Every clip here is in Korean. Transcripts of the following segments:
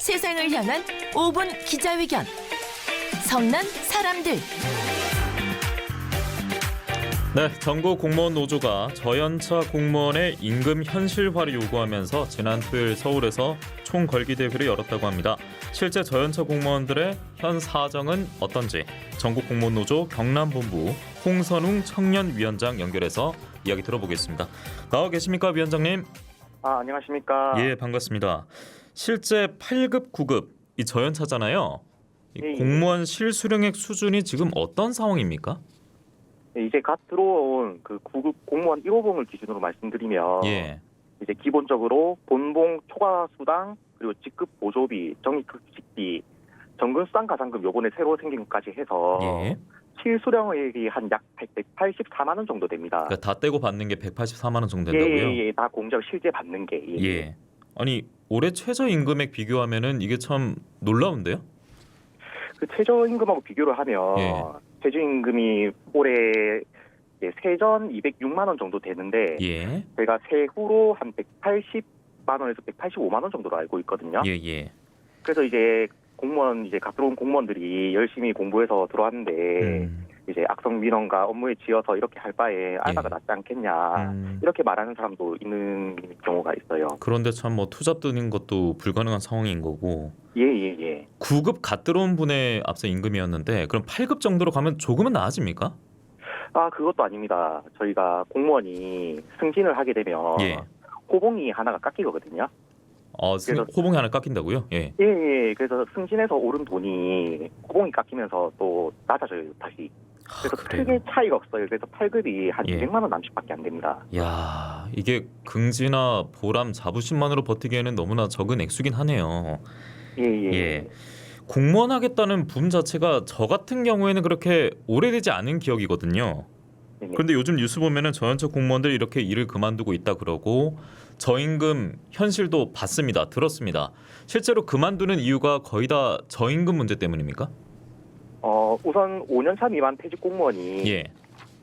세상을 향한 5분 기자회견. 성난 사람들. 네, 전국 공무원 노조가 저연차 공무원의 임금 현실화를 요구하면서 지난 토요일 서울에서 총걸기 대회를 열었다고 합니다. 실제 저연차 공무원들의 현 사정은 어떤지 전국 공무원 노조 경남본부 홍선웅 청년위원장 연결해서 이야기 들어보겠습니다. 나와 계십니까, 위원장님? 안녕하십니까. 예, 반갑습니다. 실제 8급, 9급 이 저연차잖아요. 예. 공무원 실수령액 수준이 지금 어떤 상황입니까? 이제 갓 들어온 그 9급 공무원 1호봉을 기준으로 말씀드리면 예. 이제 기본적으로 본봉 초과 수당 그리고 직급 보조비, 정기급식비, 정근 수당 가산금 요번에 새로 생긴 것까지 해서 예. 실수령액이 한 약 184만 원 정도 됩니다. 그러니까 다 떼고 받는 게 184만 원 정도 된다고요? 예, 다 공적 실제 받는 게. 예. 아니 올해 최저임금액 비교하면은 이게 참 놀라운데요? 그 최저임금하고 비교를 하면 예. 최저임금이 올해 세전 206만 원 정도 되는데 예. 제가 세후로 한 180만 원에서 185만 원 정도로 알고 있거든요. 예. 그래서 이제 공무원 이제 갓 들어온 공무원들이 열심히 공부해서 들어왔는데 이제 악성 민원과 업무에 지어서 이렇게 할 바에 알바가 낫지 않겠냐 이렇게 말하는 사람도 있는 경우가 있어요. 그런데 참 뭐 투잡 드는 것도 불가능한 상황인 거고. 예. 9급 갓 들어온 분의 앞서 임금이었는데 그럼 8급 정도로 가면 조금은 나아집니까? 그것도 아닙니다. 저희가 공무원이 승진을 하게 되면 예. 호봉이 하나가 깎이거든요. 그래서 호봉이 하나 깎인다고요? 예. 예. 그래서 승진해서 오른 돈이 호봉이 깎이면서 또 낮아져요, 다시. 그래서 그래요? 크게 차이가 없어요. 그래서 8급이 한 예. 200만 원 남짓밖에 안 됩니다. 야, 이게 긍지나 보람, 자부심만으로 버티기에는 너무나 적은 액수긴 하네요. 예. 공무원 하겠다는 붐 자체가 저 같은 경우에는 그렇게 오래되지 않은 기억이거든요. 네네. 그런데 요즘 뉴스 보면은 저연차 공무원들 이렇게 일을 그만두고 있다 그러고 저임금 현실도 봤습니다. 들었습니다. 실제로 그만두는 이유가 거의 다 저임금 문제 때문입니까? 우선 5년차 미만 퇴직 공무원이 예.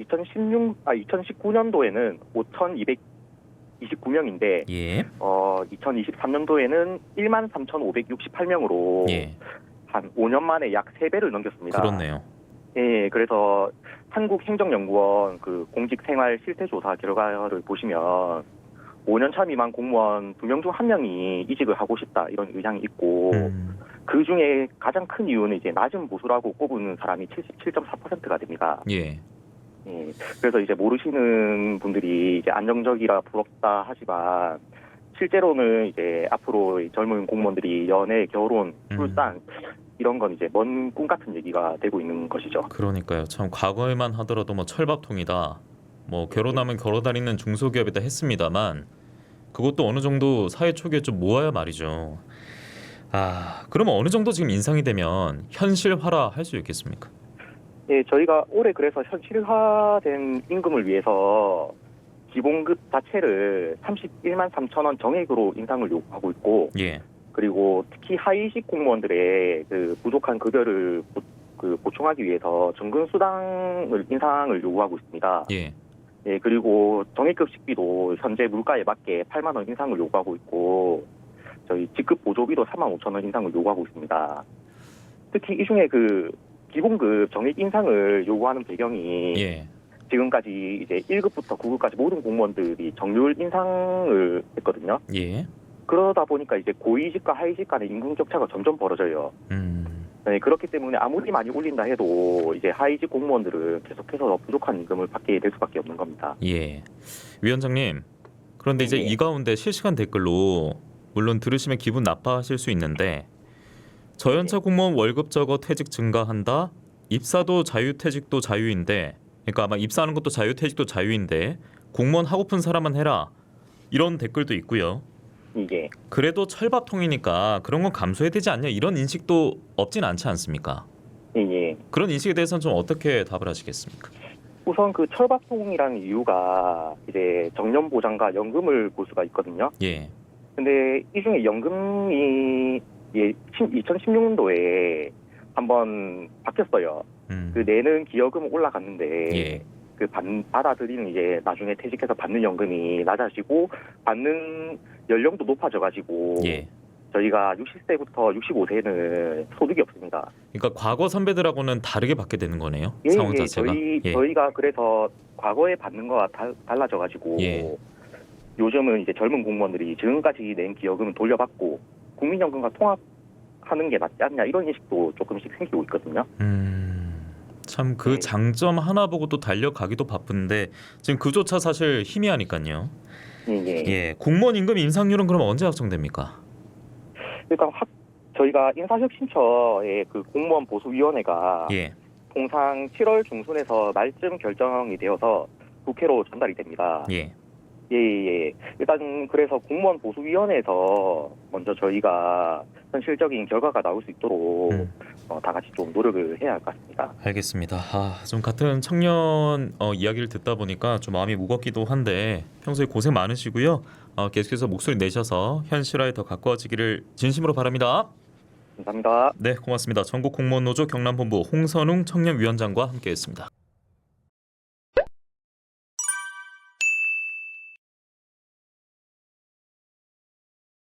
2019년도에는 5,229명인데 예. 2023년도에는 13,568명으로 예. 한 5년 만에 약 3배를 넘겼습니다. 그렇네요. 예, 그래서 한국행정연구원 그 공직생활 실태조사 결과를 보시면 5년차 미만 공무원 2명 중 1명이 이직을 하고 싶다 이런 의향이 있고 그 중에 가장 큰 이유는 이제 낮은 보수라고 꼽는 사람이 77.4%가 됩니다. 예. 예, 그래서 이제 모르시는 분들이 이제 안정적이라 부럽다 하지만 실제로는 이제 앞으로 젊은 공무원들이 연애, 결혼, 출산 이런 건 이제 먼 꿈 같은 얘기가 되고 있는 것이죠. 그러니까요. 참 과거에만 하더라도 뭐 철밥통이다, 뭐 결혼하면 걸어다니는 중소기업이다 했습니다만 그것도 어느 정도 사회 초기에 좀 모아야 말이죠. 그러면 어느 정도 지금 인상이 되면 현실화라 할 수 있겠습니까? 예, 저희가 올해 그래서 현실화된 임금을 위해서 기본급 자체를 31만 3천 원 정액으로 인상을 요구하고 있고, 예. 그리고 특히 하위직 공무원들의 그 부족한 급여를 보충하기 위해서 정근 수당을 인상을 요구하고 있습니다. 예. 예, 그리고 정액급식비도 현재 물가에 맞게 8만 원 인상을 요구하고 있고, 저희 직급 보조비도 3만 5천 원 인상을 요구하고 있습니다. 특히 이 중에 그 기본급 정액 인상을 요구하는 배경이 예. 지금까지 이제 1급부터 9급까지 모든 공무원들이 정률 인상을 했거든요. 예. 그러다 보니까 이제 고위직과 하위직 간의 임금 격차가 점점 벌어져요. 네, 그렇기 때문에 아무리 많이 올린다 해도 이제 하위직 공무원들은 계속해서 부족한 임금을 받게 될 수밖에 없는 겁니다. 예. 위원장님, 그런데 이제 네. 이 가운데 실시간 댓글로 물론 들으시면 기분 나빠하실 수 있는데 저연차 공무원 월급 적어 퇴직 증가한다. 입사도 자유퇴직도 자유인데, 그러니까 아마 입사하는 것도 자유퇴직도 자유인데 공무원 하고픈 사람만 해라. 이런 댓글도 있고요. 이게 그래도 철밥통이니까 그런 건 감수해야 되지 않냐 이런 인식도 없진 않지 않습니까? 예. 그런 인식에 대해서는 좀 어떻게 답을 하시겠습니까? 우선 그 철밥통이라는 이유가 이제 정년 보장과 연금을 볼 수가 있거든요. 예. 근데 이 중에 연금이 2016년도에 한번 바뀌었어요. 그 내는 기여금 올라갔는데 예. 그 받아들이는 이제 나중에 퇴직해서 받는 연금이 낮아지고 받는 연령도 높아져가지고 예. 저희가 60세부터 65세는 소득이 없습니다. 그러니까 과거 선배들하고는 다르게 받게 되는 거네요. 예, 상황 예, 자체가. 예. 저희가 그래서 과거에 받는 거와 달라져가지고 예. 요즘은 이제 젊은 공무원들이 지금까지 낸 기여금은 돌려받고 국민연금과 통합하는 게 낫지 않냐 이런 인식도 조금씩 생기고 있거든요. 참 그 네. 장점 하나 보고 또 달려가기도 바쁜데 지금 그조차 사실 희미하니까요. 예. 예, 공무원 임금 인상률은 그럼 언제 확정됩니까? 일단 저희가 인사혁신처의 그 공무원 보수위원회가 예, 통상 7월 중순에서 말쯤 결정이 되어서 국회로 전달이 됩니다. 예. 예. 일단 그래서 공무원 보수위원회에서 먼저 저희가 현실적인 결과가 나올 수 있도록 다 같이 좀 노력을 해야 할 것 같습니다. 알겠습니다. 좀 같은 청년 이야기를 듣다 보니까 좀 마음이 무겁기도 한데 평소에 고생 많으시고요. 계속해서 목소리 내셔서 현실화에 더 가까워지기를 진심으로 바랍니다. 감사합니다. 네, 고맙습니다. 전국공무원노조 경남본부 홍선웅 청년위원장과 함께했습니다.